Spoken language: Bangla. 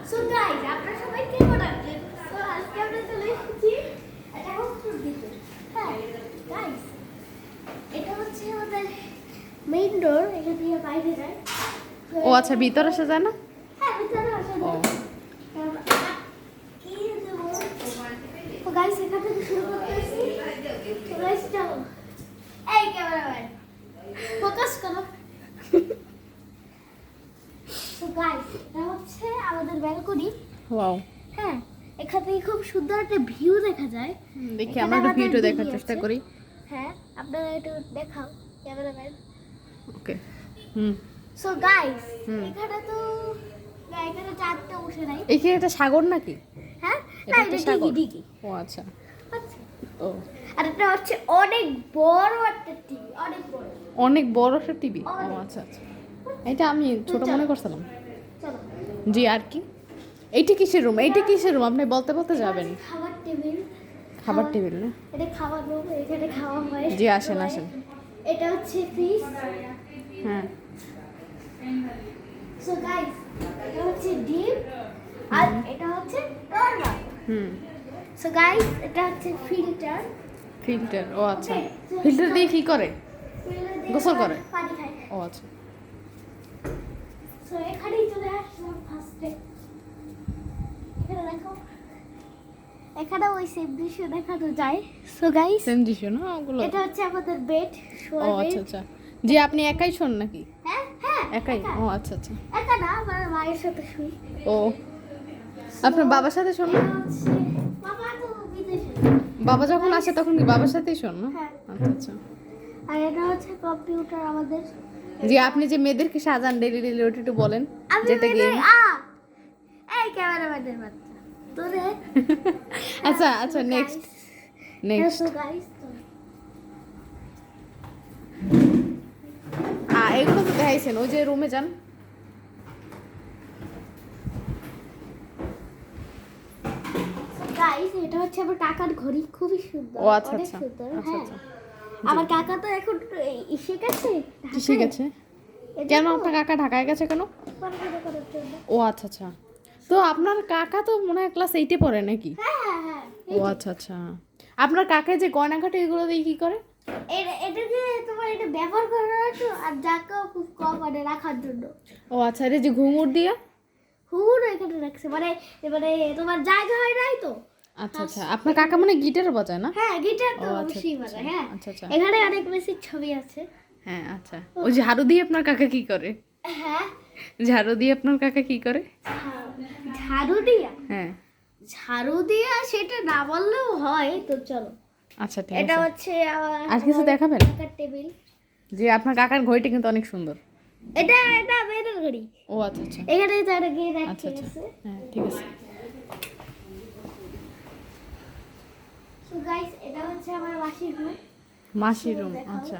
সো গাইস, আপনারা সবাই কেমন আছেন? সো আজকে আমরা চলে এসেছি একটা হোস্টেল দিতে। হ্যাঁ গাইস, এটা হচ্ছে আমাদের মেইন ডোর। এটা দিয়ে বাইরে যায়। ও আচ্ছা, ভিতরে আসা যায় না? হ্যাঁ, ভিতরে আসা ও যায়। কি দেবো? তো গাইস, এখান থেকে শুরু করতেছি। তো গাইস চলো। এই ক্যামেরাম্যান, ফোকাস করো। তো গাইস, এটা হচ্ছে আমাদের ব্যালকনি। ওয়াও, হ্যাঁ, এখান থেকে খুব সুন্দর একটা ভিউ দেখা যায়। দেখি এখানে আমরা একটু আমাদের ভিডিও দেখার দিদি চেষ্টা আছে। করি। হ্যাঁ, আপনারা একটু দেখাও ক্যামেরাম্যান। ওকে। হুম। সো গাইস, হুম। এখানে তো না, এখানে চারটা বসে নাই। এই কি একটা সাগর নাকি? হ্যাঁ, এটা না, একটা এটা সাগর। ডিগি। ও আচ্ছা। আচ্ছা, ও আর এটা হচ্ছে অনেক বড় একটা টিভি, অনেক বড়। অনেক বড় একটা টিভি। ও অনেক। আচ্ছা আচ্ছা, এটা আমি ছোট চলো। মনে করছিলাম। চলো। জি, আর কি? এইটা কিসের রুম? এইটা কিসের রুম? আপনি বলতে বলতে যাবেন। এটা হচ্ছে খাবার টেবিল। খাবার টেবিল না? এটা খাবার রুম, এখানে খাওয়া হয়। জি, আসেন আসেন। এটা হচ্ছে ফ্রিজ। হ্যাঁ। সো গাইস, এটা হচ্ছে ডিপ আর এটা হচ্ছে নরমাল। হুম। সো গাইস, এটা হচ্ছে ফিল্টার। ফিল্টার। ও আচ্ছা, Okay, ফিল্টার দিয়ে কি করে? ফিল্টার গোসল করে? পানি খায়। ও আচ্ছা। সো এখানেই চলে আসলাম ফার্স্টে। এখানে দেখো, এখানে ওই সেম দৃশ্য দেখানো যায়। সো গাইস, সেম দৃশ্য না ওগুলো? এটা হচ্ছে আমাদের বেড। ও আচ্ছা আচ্ছা। জি, আপনি একাই শোন নাকি? হ্যাঁ হ্যাঁ, একাই? একা। ও আচ্ছা আচ্ছা। একা না, আমার মায়ের সাথে শুই। ও, আপনার বাবার সাথে শোন না? এটা হচ্ছে, বাবা তো বিদেশে। বাবা যখন আসে তখন কি বাবার সাথেই শোন না? হ্যাঁ। আচ্ছা আচ্ছা। আর এটা হচ্ছে কম্পিউটার আমাদের। জি, আপনি যে মেয়েদেরকে সাজান ডেলি ডেলি ওটা একটু বলেন। আমি যেটা গেম। এই ক্যামেরাম্যানের বাচ্চা তোরে। আচ্ছা আচ্ছা, নেক্সট নেক্সট। গাইস, এগুলো তো দেখাইছেন, ওই যে রুমে যান। গাইস, এটা হচ্ছে আমার কাকার ঘড়ি, খুবই সুন্দর। ও আচ্ছা অনেক আচ্ছা সুন্দর। আচ্ছা হ্যাঁ, আচ্ছা। আমার কাকা তো এখন এসে গেছে কি শিখেছে? কেন আপনার কাকা ঢাকায় গেছে কেন? পড়াশোনা করার জন্য। ও আচ্ছা আচ্ছা। তো আপনার কাকা তো মনে হয় ক্লাস 8-এ পড়ে নাকি? হ্যাঁ হ্যাঁ হ্যাঁ। ও আচ্ছা আচ্ছা। আপনার কাকা যে গয়নাঘাটে এগুলো দিয়ে কি করে? এটাকে তোমার এটা ব্যবহার করার জন্য আর জায়গাও খুব কম মানে রাখার জন্য। ও আচ্ছা, এটা যে ঘুঙুর দিয়া? হুর এখানে রাখছে মানে, এবারে তোমার জায়গা হয় নাই তো। আচ্ছা আচ্ছা। আপনার কাকা মানে গিটার বাজায় না? হ্যাঁ, গিটার তো ও আচ্ছা, অবশ্যই আচ্ছা, বাজায়। হ্যাঁ, আচ্ছা, আচ্ছা। এখানে অনেক বেশি ছবি আছে। হ্যাঁ আচ্ছা। ওই ঝাড়ু দিয়ে আপনার কাকা কি করে? হ্যাঁ, ঝাড়ু দিয়ে আপনার কাকা কি করে? ঝাড়ু দিয়া, হ্যাঁ। ঝাড়ু দিয়া সেটা না বললেও হয়। তো চলো, আচ্ছা ঠিক এটা আছে। হচ্ছে আর কিছু দেখাবেন? কাকার টেবিল। যে আপনার কাকার ঘড়িটা কিন্তু অনেক সুন্দর। এটা এটা মেয়েদের ঘড়ি। ও আচ্ছা আচ্ছা। এখানে যারা গিয়ে আচ্ছা রাখতে আচ্ছা। আছে। হ্যাঁ ঠিক আছে। সো গাইস, এটা হচ্ছে আমার মাসির রুম। মাসির রুম। আচ্ছা।